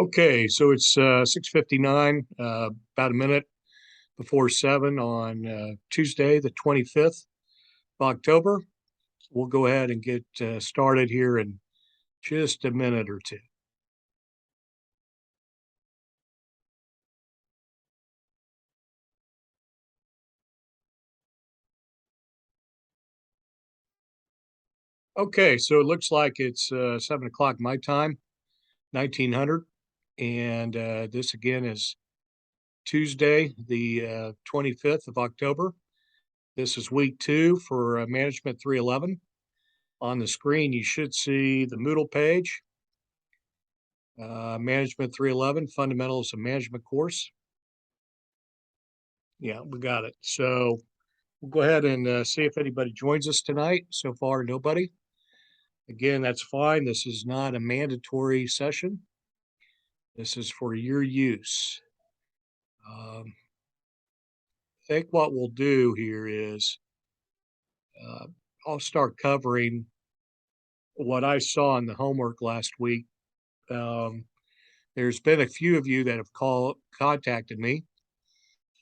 Okay, so it's 6:59, about a minute before 7 on Tuesday, the 25th of October. We'll go ahead and get started here in just a minute or two. Okay, so it looks like it's 7 o'clock my time, 1900. And this again is Tuesday, the 25th of October. This is week 2 for Management 311. On the screen, you should see the Moodle page, Management 311, Fundamentals of Management course. Yeah, we got it. So we'll go ahead and see if anybody joins us tonight. So far, nobody. Again, that's fine. This is not a mandatory session. This is for your use. I think what we'll do here is I'll start covering what I saw in the homework last week. There's been a few of you that have contacted me,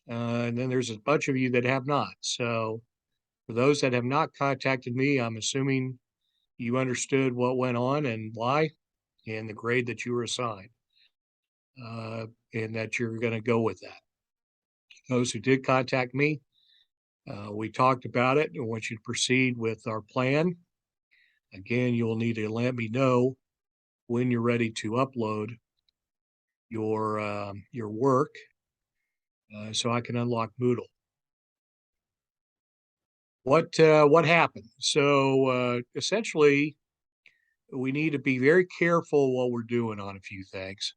and then there's a bunch of you that have not. So for those that have not contacted me, I'm assuming you understood what went on and why, and the grade that you were assigned, and that you're going to go with that. Those who did contact me, we talked about it. I want you to proceed with our plan. Again, you'll need to let me know when you're ready to upload your work, so I can unlock Moodle. What happened? So essentially, we need to be very careful what we're doing on a few things.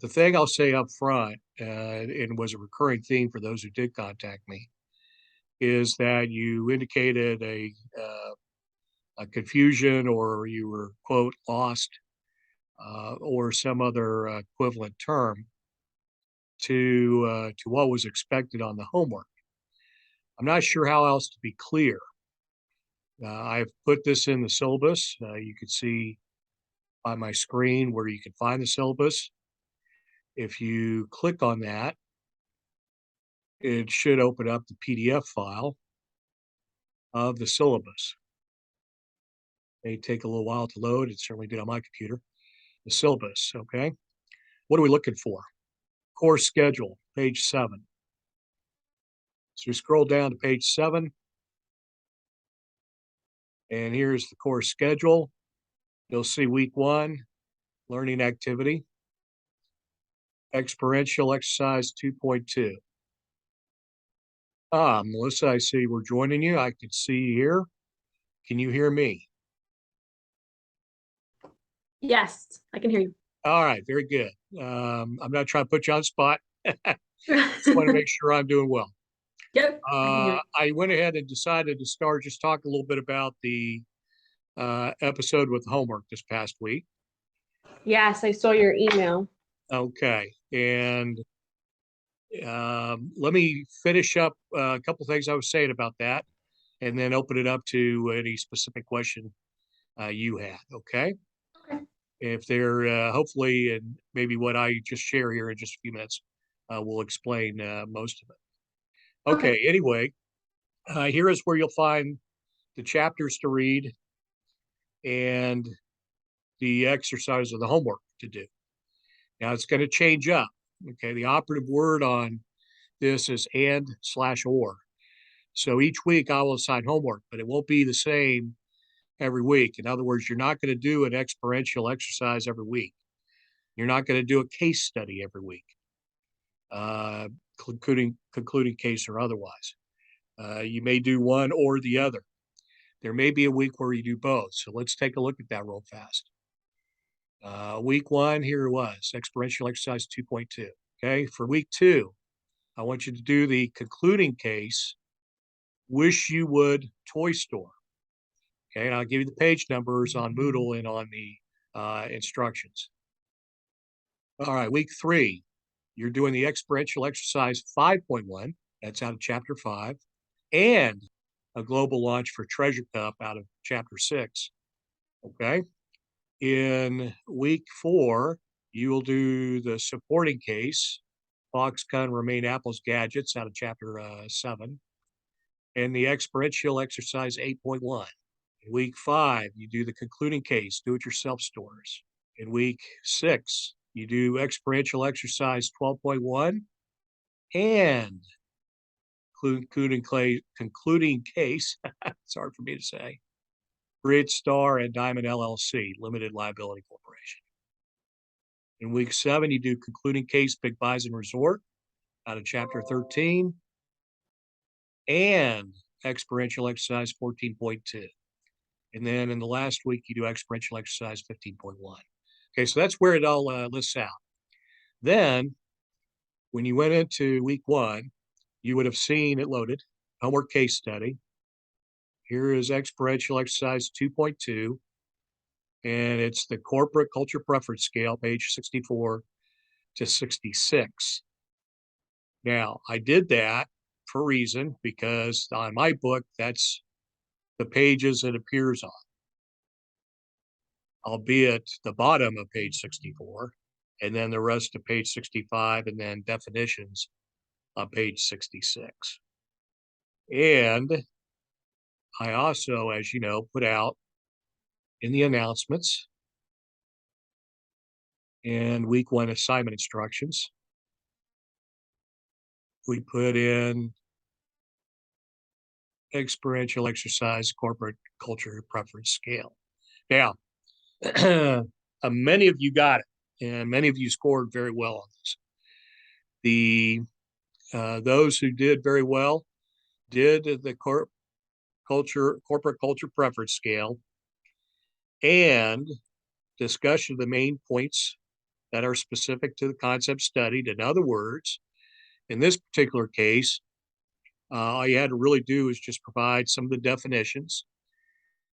The thing I'll say up front, and was a recurring theme for those who did contact me, is that you indicated a confusion, or you were, quote, lost, or some other equivalent term to what was expected on the homework. I'm not sure how else to be clear. I've put this in the syllabus. You can see on my screen where you can find the syllabus. If you click on that, it should open up the PDF file of the syllabus. It may take a little while to load. It certainly did on my computer. The syllabus, okay? What are we looking for? Course schedule, page 7. So we scroll down to page 7, and here's the course schedule. You'll see week 1, learning activity, experiential exercise 2.2. Melissa, I see we're joining you. I can see you here. Can you hear me? Yes, I can hear you. All right, very good. I'm not trying to put you on the spot. Just want to make sure I'm doing well. Yep. I went ahead and decided to start just talk a little bit about the episode with homework this past week. Yes, I saw your email. Okay, and let me finish up a couple things I was saying about that, and then open it up to any specific question you had. Okay. Okay. If they're hopefully, and maybe what I just share here in just a few minutes will explain most of it. Okay. Anyway, here is where you'll find the chapters to read and the exercise or the homework to do. Now it's going to change up. Okay. The operative word on this is and/or. So each week I will assign homework, but it won't be the same every week. In other words, you're not going to do an experiential exercise every week. You're not going to do a case study every week, concluding case or otherwise. You may do one or the other. There may be a week where you do both. So let's take a look at that real fast. Week 1, here it was, experiential exercise 2.2. Okay, for week 2, I want you to do the concluding case, Wish You Would Toy Store. Okay, and I'll give you the page numbers on Moodle and on the instructions. All right, week 3, you're doing the experiential exercise 5.1. That's out of chapter 5, and a global launch for Treasure Cup out of chapter 6. Okay. In week 4, You will do the supporting case, Fox, Gun, Remain, Apples, Gadgets out of chapter 7, and the experiential exercise 8.1. In week 5, you do the concluding case, do-it-yourself stores. In week 6, you do experiential exercise 12.1 and concluding case, it's hard for me to say, Bridge Star and Diamond LLC, Limited Liability Corporation. In week 7, you do concluding case, Big Bison Resort out of chapter 13 and experiential exercise 14.2. And then in the last week, you do experiential exercise 15.1. Okay, so that's where it all lists out. Then when you went into week 1, you would have seen it loaded, homework case study. Here is experiential exercise 2.2, and it's the corporate culture preference scale, page 64 to 66. Now, I did that for a reason, because on my book, that's the pages it appears on, albeit the bottom of page 64, and then the rest of page 65, and then definitions on page 66. And I also, as you know, put out in the announcements and week 1 assignment instructions, we put in experiential exercise corporate culture preference scale. Now, many of you got it, and many of you scored very well on this. Those who did very well did the corporate culture preference scale and discussion of the main points that are specific to the concept studied. In other words, in this particular case, all you had to really do is just provide some of the definitions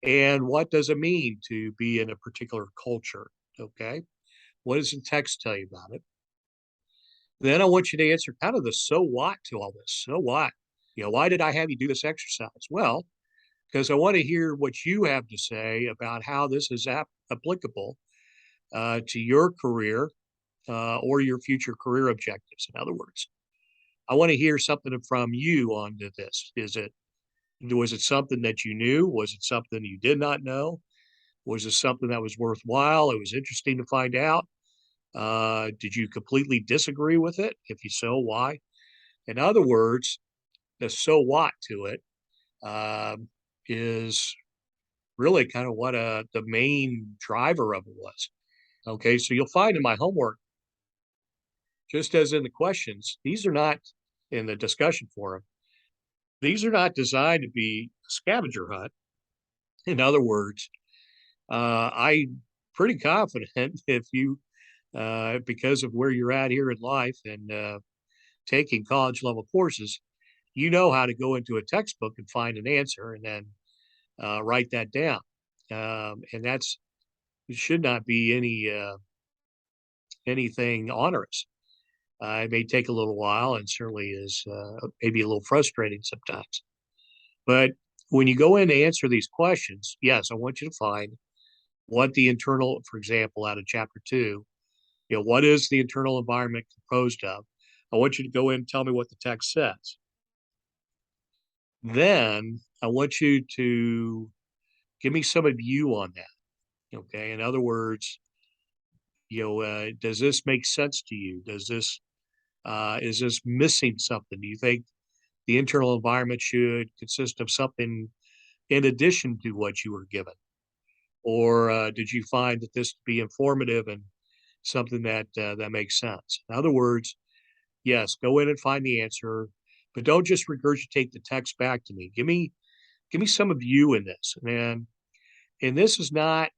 and what does it mean to be in a particular culture, okay? What does the text tell you about it? Then I want you to answer kind of the so what to all this. So what? Why did I have you do this exercise? Well, because I want to hear what you have to say about how this is applicable to your career or your future career objectives. In other words, I want to hear something from you on this. Was it something that you knew? Was it something you did not know? Was it something that was worthwhile? It was interesting to find out. Did you completely disagree with it? If you so, why? In other words, the so what to it is really kind of what the main driver of it was. Okay, so you'll find in my homework, just as in the questions, these are not in the discussion forum. These are not designed to be a scavenger hunt. In other words, I'm pretty confident if you, because of where you're at here in life and taking college level courses, you know how to go into a textbook and find an answer and then write that down. And it should not be anything onerous. It may take a little while and certainly is maybe a little frustrating sometimes. But when you go in to answer these questions, yes, I want you to find what the internal, for example, out of chapter 2, what is the internal environment composed of? I want you to go in and tell me what the text says. Then I want you to give me some of you on that. Okay. In other words, does this make sense to you? Is this missing something? Do you think the internal environment should consist of something in addition to what you were given? Or did you find that this to be informative and something that makes sense? In other words, yes, go in and find the answer, but don't just regurgitate the text back to me. Give me some of you in this, and this is not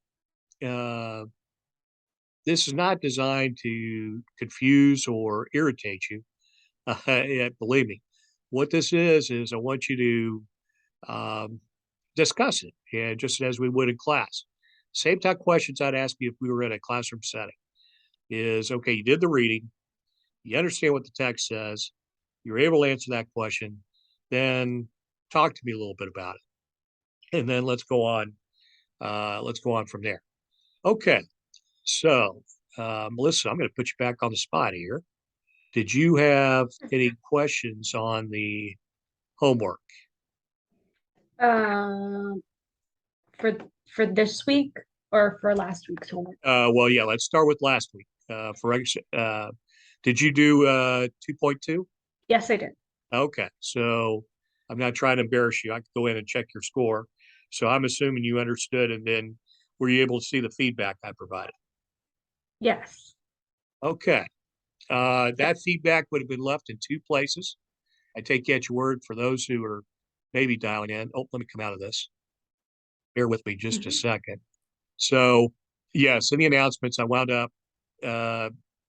designed to confuse or irritate you. Believe me, what this is I want you to discuss it, and just as we would in class. Same type questions I'd ask you if we were in a classroom setting is, okay, you did the reading, you understand what the text says, you're able to answer that question, then talk to me a little bit about it. And then let's go on from there. Okay, so Melissa, I'm going to put you back on the spot here. Did you have any questions on the homework? Um, for this week or for last week's homework? Well, yeah, let's start with last week. Did you do 2.2? Yes, I did. Okay, so I'm not trying to embarrass you. I could go in and check your score. So I'm assuming you understood, and then were you able to see the feedback I provided? Yes. Okay. That feedback would have been left in two places. I take you at your word for those who are maybe dialing in. Oh, let me come out of this. Bear with me just a second. So, yes, in the announcements, I wound up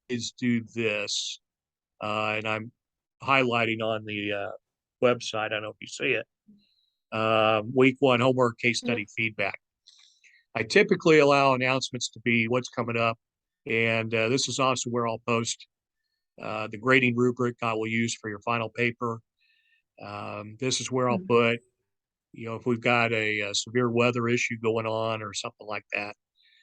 is do this, and I'm highlighting on the website. I don't know if you see it. Week one homework case study feedback. I typically allow announcements to be what's coming up, and this is also where I'll post the grading rubric I will use for your final paper. This is where I'll put, if we've got a severe weather issue going on or something like that,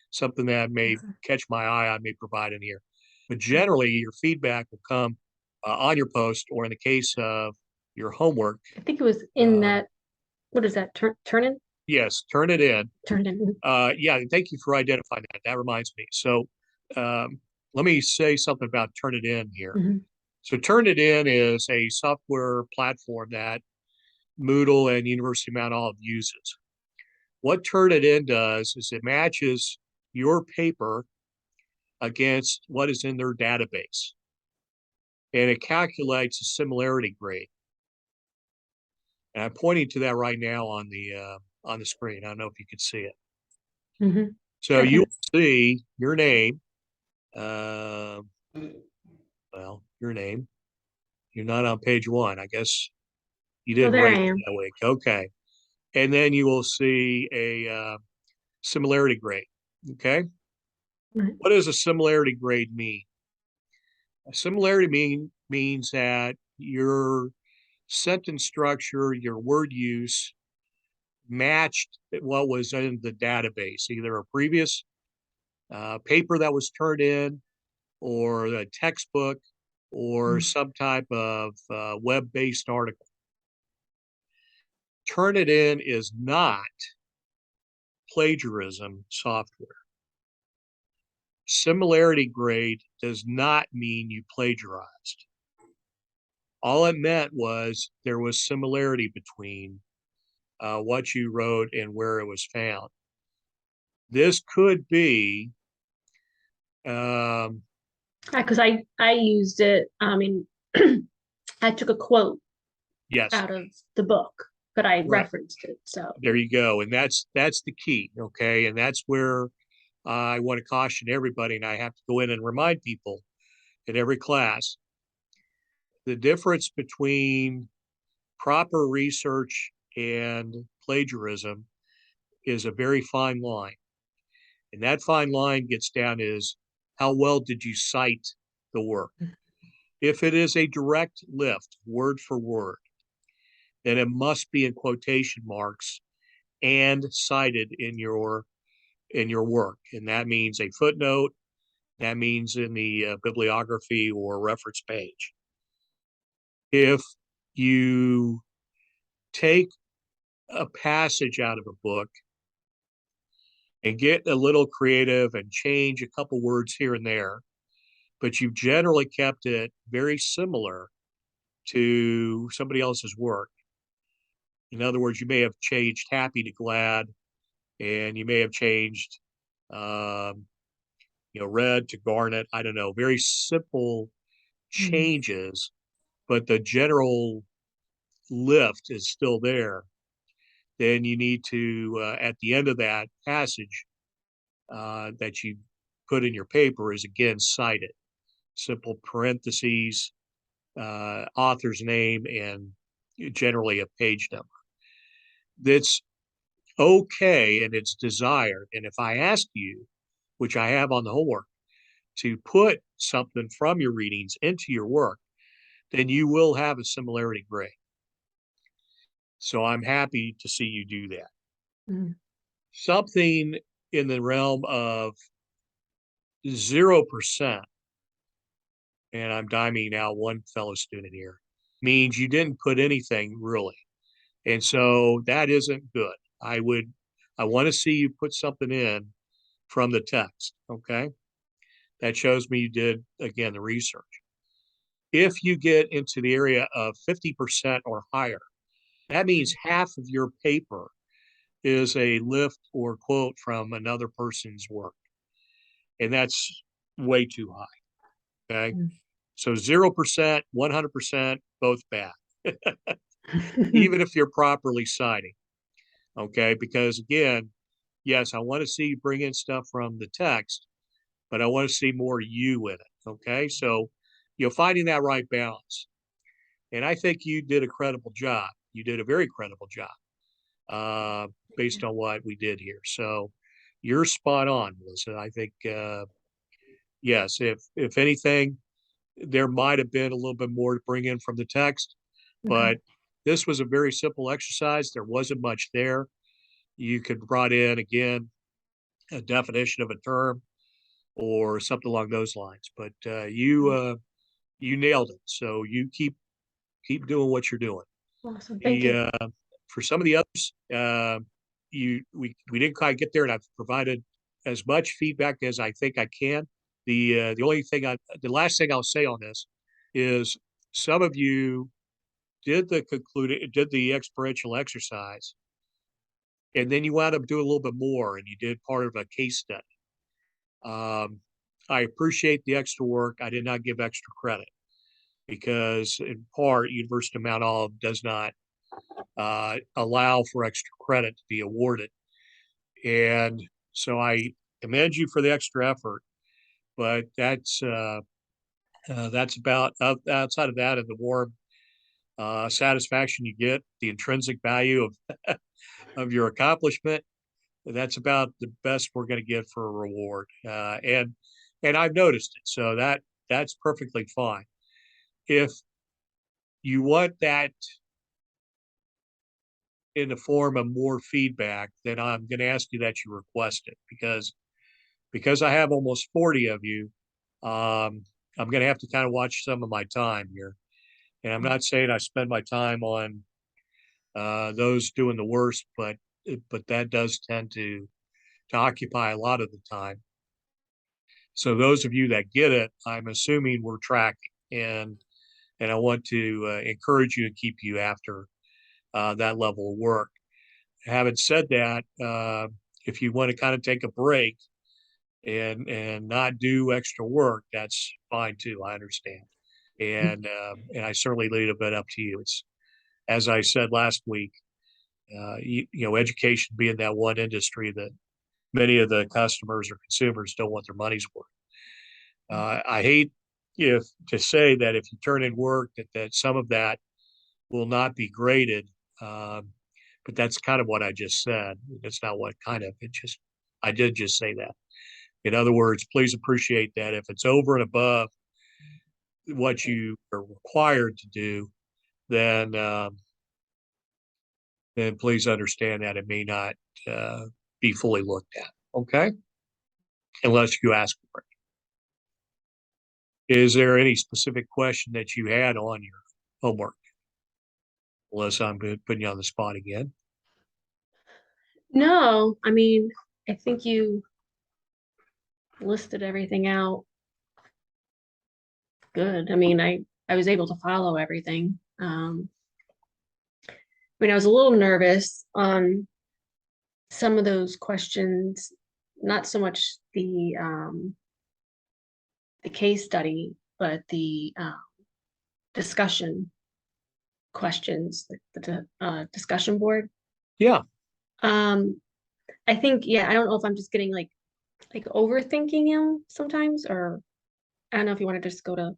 something that may catch my eye, I may provide in here. But generally, your feedback will come on your post, or in the case of your homework. I think it was in that, what is that, turn in? Yes, turn it in. Turn in. Yeah, thank you for identifying that. That reminds me. So let me say something about turn it in here. So turn it in is a software platform that Moodle and University of Mount Olive uses. What Turnitin does is it matches your paper against what is in their database, and it calculates a similarity grade. And I'm pointing to that right now on the screen. I don't know if you can see it. So you'll see your name. Well, your name. You're not on page one. I guess you didn't there rate I it am. that week. Okay. And then you will see a similarity grade. Okay. What does a similarity grade mean? A similarity means that your sentence structure, your word use matched what was in the database, either a previous paper that was turned in, or a textbook, or some type of web-based article. Turnitin is not plagiarism software. Similarity grade does not mean you plagiarized. All it meant was there was similarity between what you wrote and where it was found. This could be because I used it. I mean, I took a quote yes, out of the book, but I right. referenced it. So there you go, and that's the key. Okay, and that's where I want to caution everybody, and I have to go in and remind people in every class the difference between proper research and plagiarism is a very fine line. And that fine line gets down is how well did you cite the work? If it is a direct lift, word for word, then it must be in quotation marks and cited in your work. And that means a footnote, that means in the bibliography or reference page. If you take a passage out of a book and get a little creative and change a couple words here and there, but you've generally kept it very similar to somebody else's work. In other words, you may have changed happy to glad, and you may have changed, red to garnet. I don't know, very simple changes, but the general lift is still there. Then you need to, at the end of that passage that you put in your paper, is again cited. Simple parentheses, author's name, and generally a page number. That's okay, and it's desired. And if I ask you, which I have on the homework, to put something from your readings into your work, then you will have a similarity grade. So I'm happy to see you do that. Something in the realm of 0%, and I'm diming out one fellow student here, means you didn't put anything really. And so that isn't good. I want to see you put something in from the text. Okay. That shows me you did, again, the research. If you get into the area of 50% or higher, that means half of your paper is a lift or quote from another person's work. And that's way too high. Okay. So 0%, 100%, both bad, even if you're properly citing. Okay. Because again, yes, I want to see you bring in stuff from the text, but I want to see more you in it. Okay. So, finding that right balance. And I think you did a credible job. You did a very credible job based on what we did here. So you're spot on, Melissa. I think, yes, if anything, there might have been a little bit more to bring in from the text, but this was a very simple exercise. There wasn't much there. You could brought in, again, a definition of a term or something along those lines. But you nailed it. So you keep doing what you're doing. Awesome. Thank you. For some of the others, we didn't quite get there, and I've provided as much feedback as I think I can. The last thing I'll say on this is some of you did the experiential exercise, and then you wound up doing a little bit more, and you did part of a case study. I appreciate the extra work. I did not give extra credit because, in part, University of Mount Olive does not allow for extra credit to be awarded. And so I commend you for the extra effort, but that's about outside of that and the warm satisfaction you get, the intrinsic value of your accomplishment. That's about the best we're going to get for a reward. And I've noticed it. So that's perfectly fine. If you want that in the form of more feedback, then I'm going to ask you that you request it because I have almost 40 of you. I'm going to have to kind of watch some of my time here. And I'm not saying I spend my time on those doing the worst, but that does tend to occupy a lot of the time. So those of you that get it, I'm assuming we're tracking, and I want to encourage you and keep you after that level of work. Having said that, if you want to kind of take a break and not do extra work, that's fine too. I understand, and I certainly leave it a bit up to you. It's as I said last week, education being that one industry that many of the customers or consumers don't want their money's worth. I hate to say that if you turn in work that some of that will not be graded, but that's kind of what I just said. It's not what kind of, I did just say that. In other words, please appreciate that if it's over and above what you are required to do, then please understand that it may not be fully looked at. Okay, unless you ask for it. Is there any specific question that you had on your homework? Unless I'm putting you on the spot again. No, I mean, I think you listed everything out good. I mean, I was able to follow everything. I mean, I was a little nervous on some of those questions, not so much the case study, but the discussion questions, the discussion board. Yeah. I think, yeah, I don't know if I'm just getting like overthinking them sometimes, or I don't know if you want to just go to.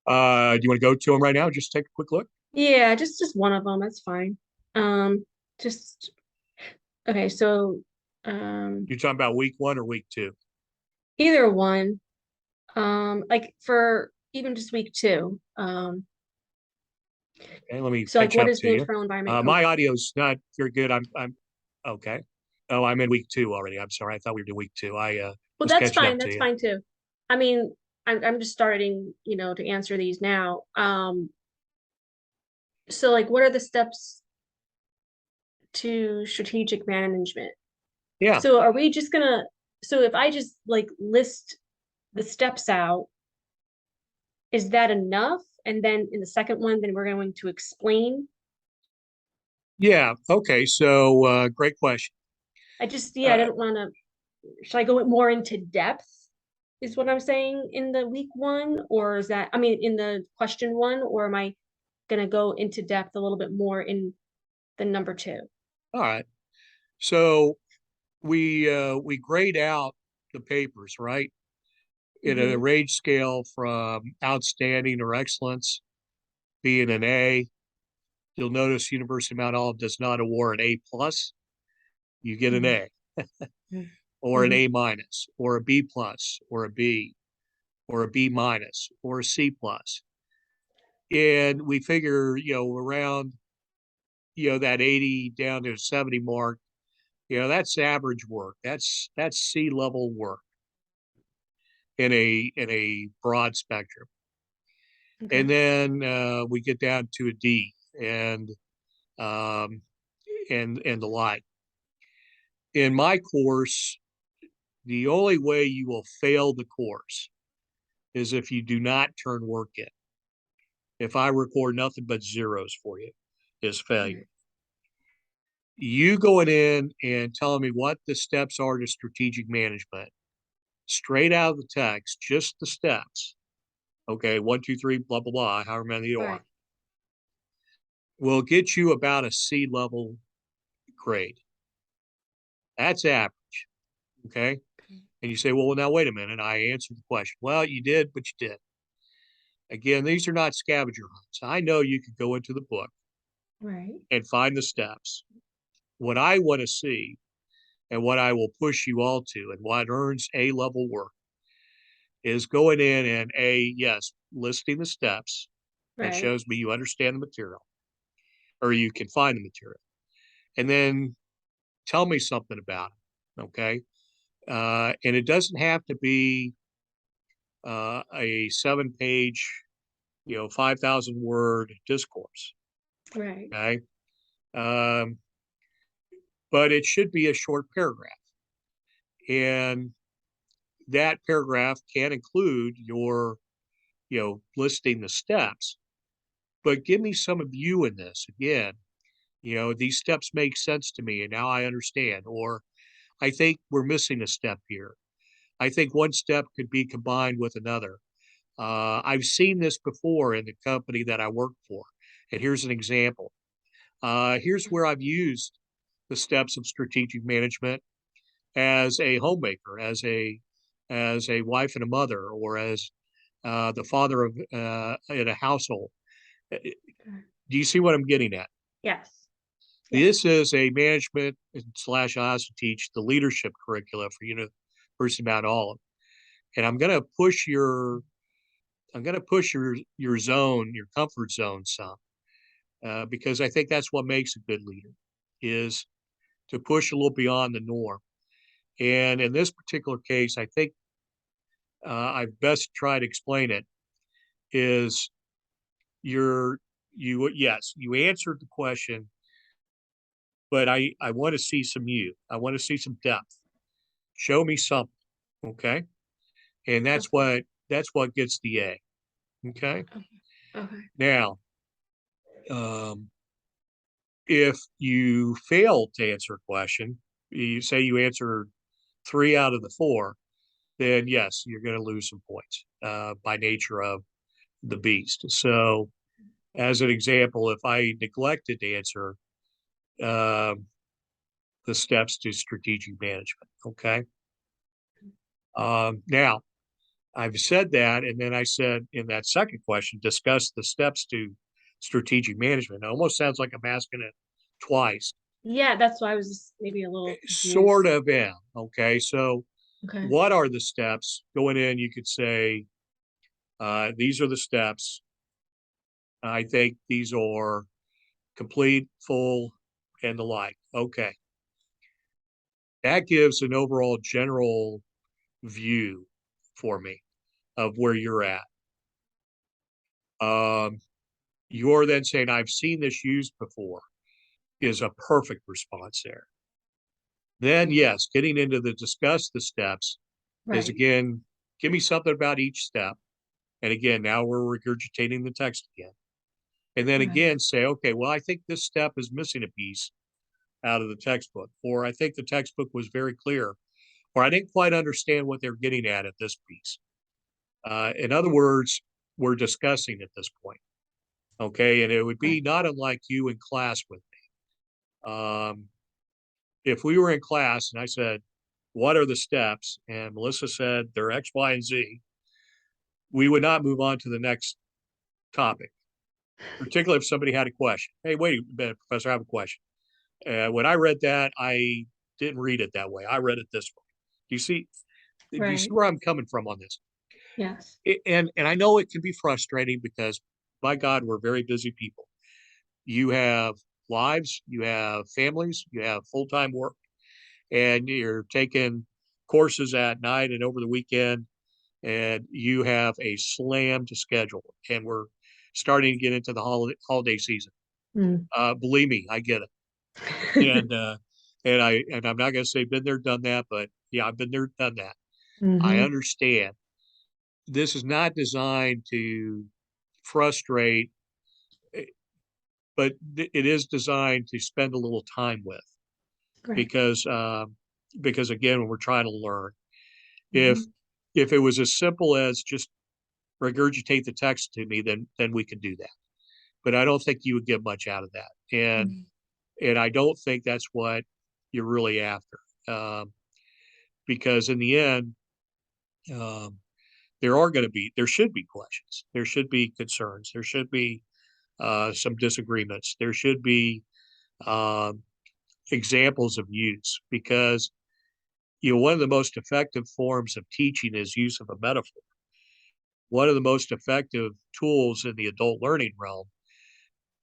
Do you want to go to them right now? Just take a quick look. Yeah, just one of them. That's fine. Just okay. So, You're talking about week 1 or week 2? either one. Like for even just week 2. Okay, let me So like, catch what up is to the you. internal environment? My audio's not very good. I'm okay. Oh, I'm in week 2 already. I'm sorry. I thought we were doing week 2. I Well, was that's catching fine. up to That's you. fine too. I mean, I'm just starting, to answer these now. So like, what are the steps to strategic management? Yeah. So are we just gonna, so if I just like list the steps out, is that enough? And then in the second one, then we're going to explain. Yeah. Okay. So great question. I Uh, don't want to, should I go more into depth? Is what I'm saying in the week one, or is that, I mean, in the question one, or am I gonna go into depth a little bit more in the number two? all right. So we grade out the papers, right? In a Hmm. range scale from outstanding or excellence, being an A. You'll notice University of Mount Olive does not award an A plus. You get an Hmm. A or an Hmm. A minus or a B plus or a B or a B minus or a C plus. And we figure, around, that 80 down to 70 mark, that's average work. That's C level work in a broad spectrum. Okay. And then we get down to a D um, and the like. In my course, the only way you will fail the course is if you do not turn work in. If I record nothing but zeros for you, is failure. Right. You going in and telling me what the steps are to strategic management, straight out of the text, just the steps. Okay, 1, 2, 3, blah blah blah, however many you Right. are, will get you about a C level grade. That's average. Okay. And you say, well, now wait a minute. I answered the question. Well, you did, but you did. Again, these are not scavenger hunts. I know you could go into the book Right. and find the steps. What I want to see and what I will push you all to and what earns A level work is going in and yes, listing the steps. That Right. shows me you understand the material or you can find the material. And then tell me something about it. Okay. And it doesn't have to be a 7 page, 5,000 word discourse. Right. Okay. Um, but it should be a short paragraph. And that paragraph can include your, listing the steps, but give me some of you in this again. These steps make sense to me and now I understand. Or I think we're missing a step here. I think one step could be combined with another. I've seen this before in the company that I work for. And here's an example. Here's where I've used the steps of strategic management as a homemaker, as a wife and a mother, or as the father of in a household. Okay. Do you see what I'm getting at? Yes. Yes. This is a management slash I also teach the leadership curricula for University of Mount Olive, and I'm going to push your zone, your comfort zone some, because I think that's what makes a good leader is to push a little beyond the norm. And in this particular case, I think I best try to explain it is you answered the question, but I want to see some you. I want to see some depth. Show me something, okay? And Okay. that's what gets the A, okay? Okay. Okay. Now, um, if you fail to answer a question, you say you answered 3 out of the 4, then yes, you're going to lose some points by nature of the beast. So, as an example, if I neglected to answer um, the steps to strategic management, okay. Now, I've said that, and then I said in that second question, discuss the steps to strategic management. It almost sounds like I'm asking it twice. Yeah, that's why I was just maybe a little Sort confused. of am. Okay. So, Okay. what are the steps? Going in, you could say, these are the steps. I think these are complete, full, and the like. Okay. That gives an overall general view for me of where you're at. You're then saying, I've seen this used before, is a perfect response there. Then, yes, getting into the discuss the steps is, Right. again, give me something about each step. And again, now we're regurgitating the text again. And then Right. again, say, okay, well, I think this step is missing a piece out of the textbook, or I think the textbook was very clear, or I didn't quite understand what they're getting at this piece. In other words, we're discussing at this point. Okay. And it would be not unlike you in class with me. If we were in class and I said, what are the steps? And Melissa said they're X, Y, and Z, we would not move on to the next topic, particularly if somebody had a question. Hey, wait a minute, Professor, I have a question. When I read that, I didn't read it that way. I read it this way. Do you see? Do you see Right. where I'm coming from on this? Yes. And I know it can be frustrating because, by God, we're very busy people. You have lives, you have families, you have full-time work, and you're taking courses at night and over the weekend, and you have a slammed schedule. And we're starting to get into the holiday season. Mm. Believe me, I get it. And I'm not going to say been there, done that, but yeah, I've been there, done that. I Mm-hmm. understand. This is not designed to frustrate, eh, but it is designed to spend a little time with, Right. because again, when we're trying to learn, if Mm-hmm. it was as simple as just regurgitate the text to me, then we could do that. But I don't think you would get much out of that, and Mm-hmm. I don't think that's what you're really after, um, because in the end, um, there should be questions, there should be concerns, there should be some disagreements, there should be um, examples of use, because one of the most effective forms of teaching is use of a metaphor. One of the most effective tools in the adult learning realm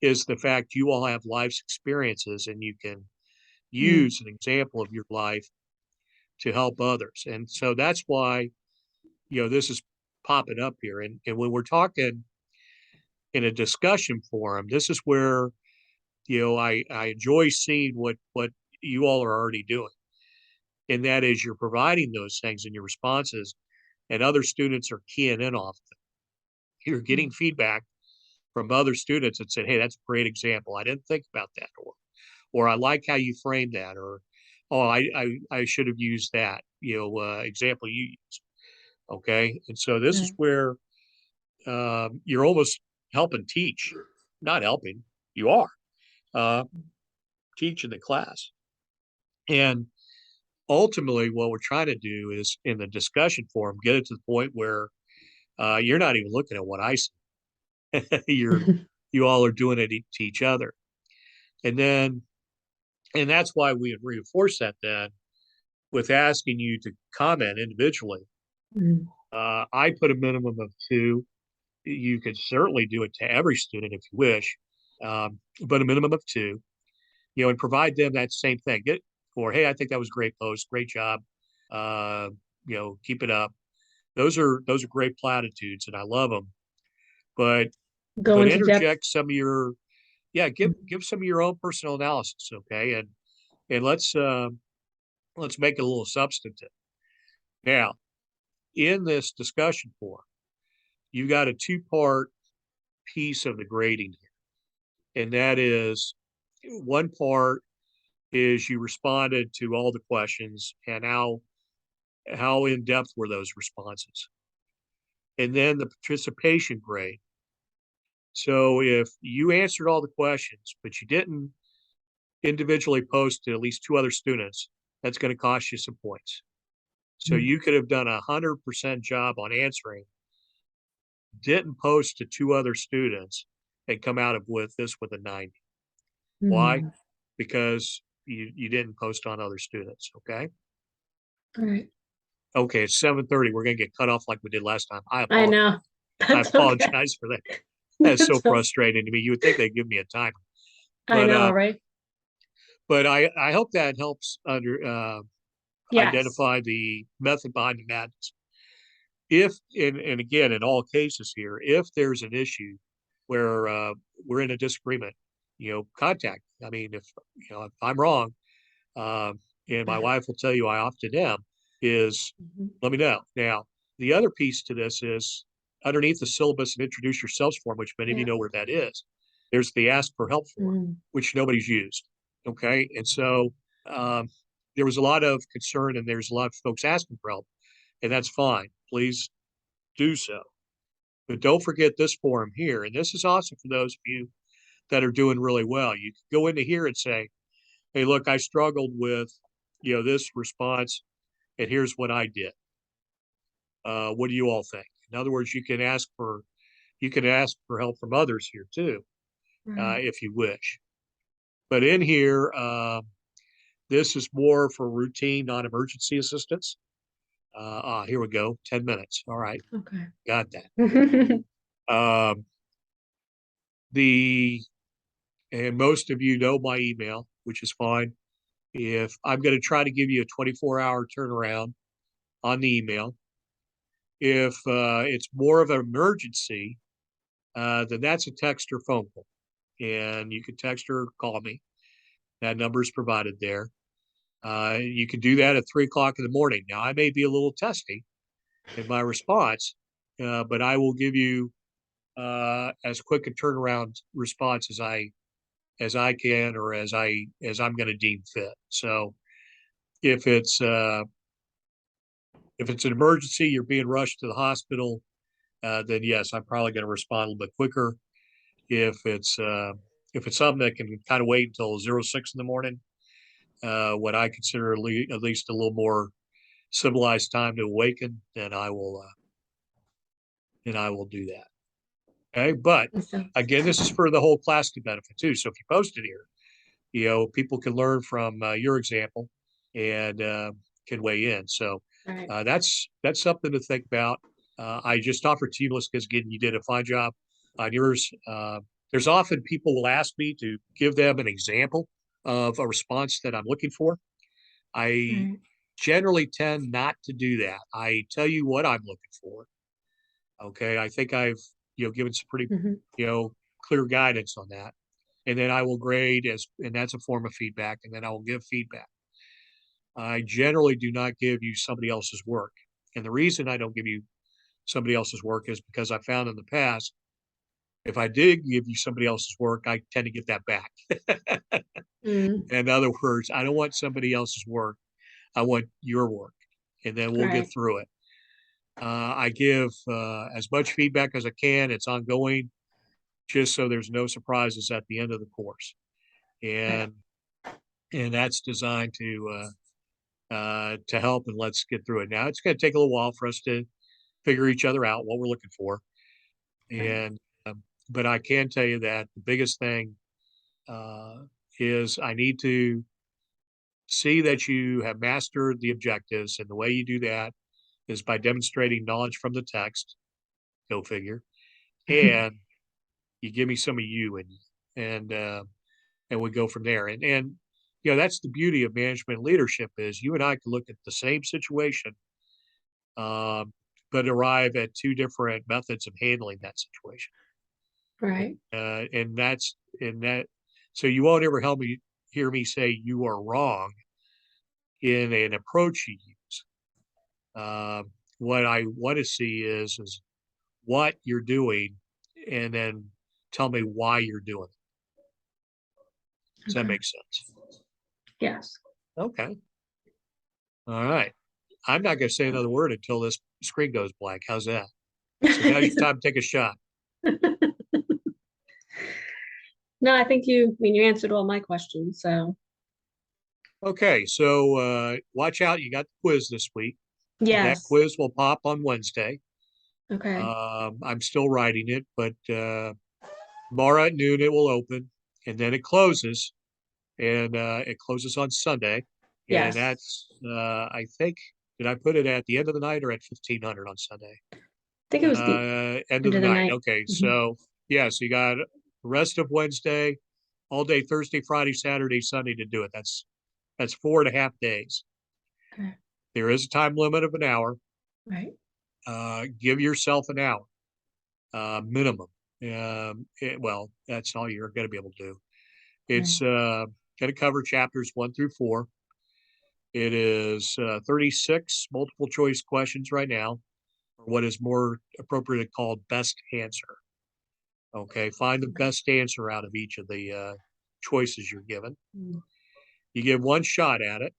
is the fact you all have life's experiences and you can Mm. use an example of your life to help others. And so that's why, this is popping up here. And when we're talking in a discussion forum, this is where, I enjoy seeing what you all are already doing. And that is, you're providing those things in your responses, and other students are keying in off them. You're getting Mm. feedback from other students that said, hey, that's a great example. I didn't think about that. Or I like how you framed that. Or, oh, I should have used that, example you used. Okay. And so this is Right. where you're almost helping teach, not helping, you are uh, teaching the class. And ultimately, what we're trying to do is, in the discussion forum, get it to the point where you're not even looking at what I see. You all are doing it to each other. And then, and that's why we reinforce that then with asking you to comment individually. Mm. I put a minimum of 2. You could certainly do it to every student if you wish, but a minimum of 2, and provide them that same thing. Hey, I think that was a great post, great job. Uh, keep it up. Those are great platitudes, and I love them. But Go into depth. interject some of your, yeah, give some of your own personal analysis, okay, and let's make it a little substantive. Now, in this discussion forum, you got a 2-part piece of the grading here, and that is, one part is you responded to all the questions and how in depth were those responses, and then the participation grade. So if you answered all the questions but you didn't individually post to at least 2 other students, that's going to cost you some points. So Mm. you could have done 100% job on answering, didn't post to 2 other students, and come out with a 90. Why? Mm. Because you didn't post on other students. Okay. Right. Okay. It's 7:30. We're gonna get cut off like we did last time. I I apologize. know. I That's okay. apologize for that. That's so That's o- frustrating to me. You would think they'd give me a timer, I but know, right? I hope that helps under. Yes. identify the method behind the madness. If, and again, in all cases here, if there's an issue where we're in a disagreement, contact. I mean, if I'm wrong, and my wife will tell you I often am, is let me know. Now, the other piece to this is underneath the syllabus and introduce yourselves form, which many of you know where that is. There's the ask for help form, which nobody's used. Okay. And so there was a lot of concern and there's a lot of folks asking for help, and that's fine. Please do so. But don't forget this form here. And this is awesome for those of you that are doing really well. You can go into here and say, hey, look, I struggled with, this response, and here's what I did. What do you all think? In other words, you can ask for help from others here too, if you wish. But in here, this is more for routine, non-emergency assistance. Here we go. 10 minutes. All right. Okay. Got that. And most of you know my email, which is fine. If I'm going to try to give you a 24-hour turnaround on the email, if it's more of an emergency, then that's a text or phone call. And you can text or call me. That number is provided there. You can do that at 3:00 in the morning. Now, I may be a little testy in my response, but I will give you as quick a turnaround response as I can, or as I'm going to deem fit. So if it's an emergency, you're being rushed to the hospital, then yes, I'm probably going to respond a little bit quicker. If it's something that can kind of wait until 06 in the morning, what I consider at least a little more civilized time to awaken, then I will do that. Okay, but again, this is for the whole class to benefit too. So if you post it here, people can learn from your example and can weigh in. So that's something to think about. I just offered to you, because again, you did a fine job on yours. There's often people will ask me to give them an example of a response that I'm looking for. I generally tend not to do that. I tell you what I'm looking for. Okay, I think I've given some pretty clear guidance on that, and then I will grade and that's a form of feedback, and then I will give feedback. I generally do not give you somebody else's work, and the reason I don't give you somebody else's work is because I found in the past, if I did give you somebody else's work, I tend to get that back. In other words, I don't want somebody else's work. I want your work, and then we'll get through it. I give as much feedback as I can. It's ongoing, just so there's no surprises at the end of the course. And that's designed to help, and let's get through it. Now, it's going to take a little while for us to figure each other out, what we're looking for. And but I can tell you that the biggest thing is I need to see that you have mastered the objectives, and the way you do that is by demonstrating knowledge from the text. Go figure. And you give me some of you, and we go from there. And that's the beauty of management leadership, is you and I can look at the same situation, but arrive at two different methods of handling that situation. Right. And that's that. So you won't ever hear me say you are wrong in an approach you use. What I want to see is what you're doing, and then tell me why you're doing it. Does that make sense? Yes. Okay. All right. I'm not going to say another word until this screen goes blank. How's that? So now it's time to take a shot. No, I think you answered all my questions. So. Okay. So watch out. You got the quiz this week. Yes. That quiz will pop on Wednesday. Okay. I'm still writing it, but tomorrow at noon it will open, and then it closes, and it closes on Sunday. Yes. And that's I think, did I put it at the end of the night or at 1500 on Sunday? I think it was the end of the night. Okay. Mm-hmm. So so you got the rest of Wednesday, all day Thursday, Friday, Saturday, Sunday to do it. That's 4.5 days. Okay. There is a time limit of an hour. Right. Give yourself an hour minimum. Well, that's all you're going to be able to do. It's going to cover chapters 1 through 4. It is 36 multiple choice questions right now, or what is more appropriately called best answer. Okay, find the best answer out of each of the choices you're given. You get one shot at it.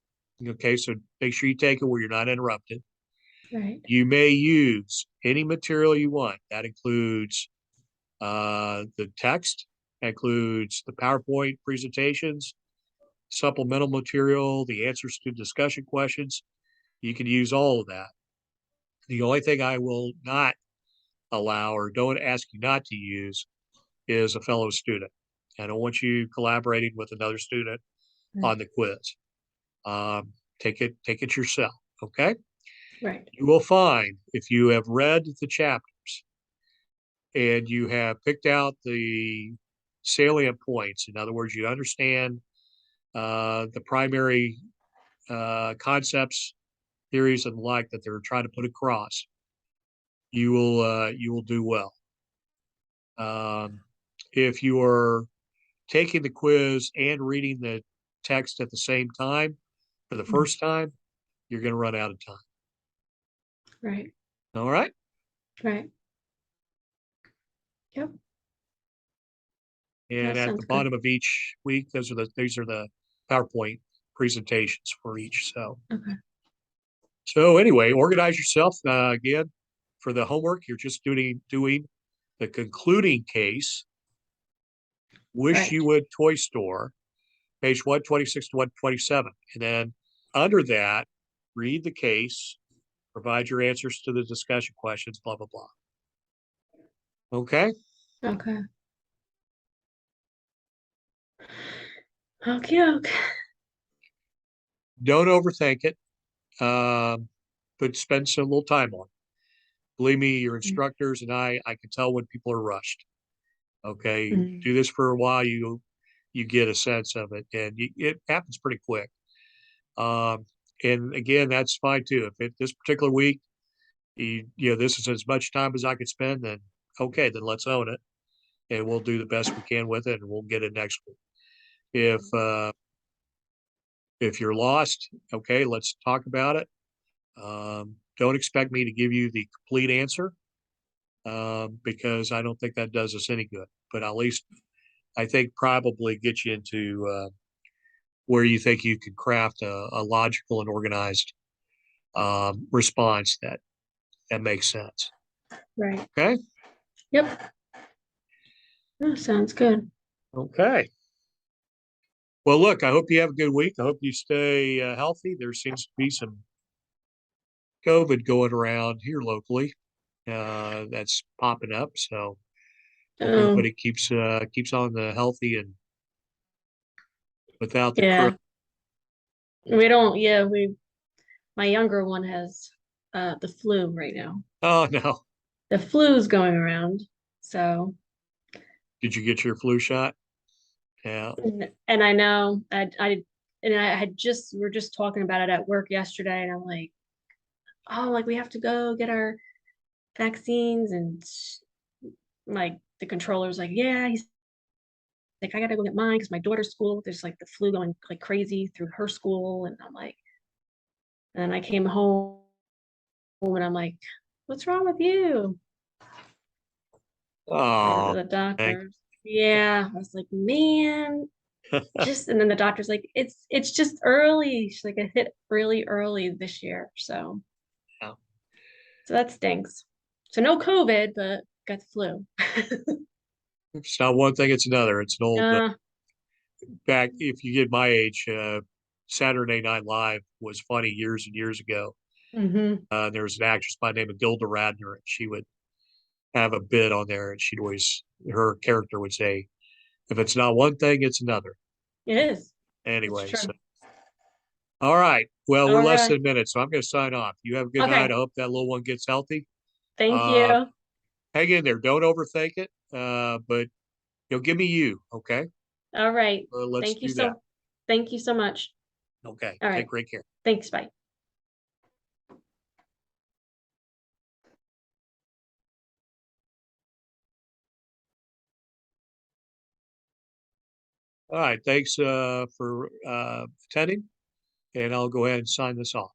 Okay, so make sure you take it where you're not interrupted. Right. You may use any material you want. That includes the text, that includes the PowerPoint presentations, supplemental material, the answers to discussion questions. You can use all of that. The only thing I will not allow or don't ask you not to use is a fellow student. I don't want you collaborating with another student on the quiz. Take it yourself. Okay. Right. You will find if you have read the chapters and you have picked out the salient points, in other words, you understand the primary concepts, theories, and the like that they're trying to put across, you will do well. If you are taking the quiz and reading the text at the same time for the first time, you're going to run out of time. Right. All right. Right. Yep. And at the bottom of each week, these are the PowerPoint presentations for each. So anyway, organize yourself again for the homework. You're just doing the concluding case. Wish you would toy store, page 126 to 127. And then under that, read the case, provide your answers to the discussion questions, blah, blah, blah. Okay? Okay. Okay. Don't overthink it, but spend some little time on it. Believe me, your instructors and I can tell when people are rushed. Okay, do this for a while, you get a sense of it, and it happens pretty quick. And again, that's fine too. If this particular week, this is as much time as I could spend, then okay, then let's own it, and we'll do the best we can with it, and we'll get it next week. If you're lost, okay, let's talk about it. Don't expect me to give you the complete answer because I don't think that does us any good. But at least I think probably get you into where you think you can craft a logical and organized response that makes sense. Right. Okay. Yep. That sounds good. Okay. Well, look, I hope you have a good week. I hope you stay healthy. There seems to be some COVID going around here locally. That's popping up. So hope everybody keeps on the healthy and without the yeah. crook. We don't. Yeah. My younger one has the flu right now. Oh no. The flu's going around. So. Did you get your flu shot? Yeah. And I know we're just talking about it at work yesterday, and I'm like, oh, like we have to go get our vaccines, and like the controller's like, yeah, he's like, I gotta go get mine because my daughter's school, there's like the flu going like crazy through her school, and I'm like, and I came home and I'm like, what's wrong with you? Oh, The doctor, yeah, I was like, man. And then the doctor's like, it's just early. She's like, it hit really early this year. So that stinks. So no COVID, but got the flu. it's not one thing, it's another. It's an old back if you get my age, Saturday Night Live was funny years and years ago. There was an actress by the name of Gilda Radner, and she would have a bit on there, and her character would say, if it's not one thing, it's another. It is. Anyway, so all right. Well, we're less than a minute, so I'm going to sign off. You have a good night. I hope that little one gets healthy. Thank you. Hang in there. Don't overthink it. But give me you. Okay. All right. Let's do that. Thank you so much. Okay. All right. Take great care. Thanks. Bye. All right, thanks for attending, and I'll go ahead and sign this off.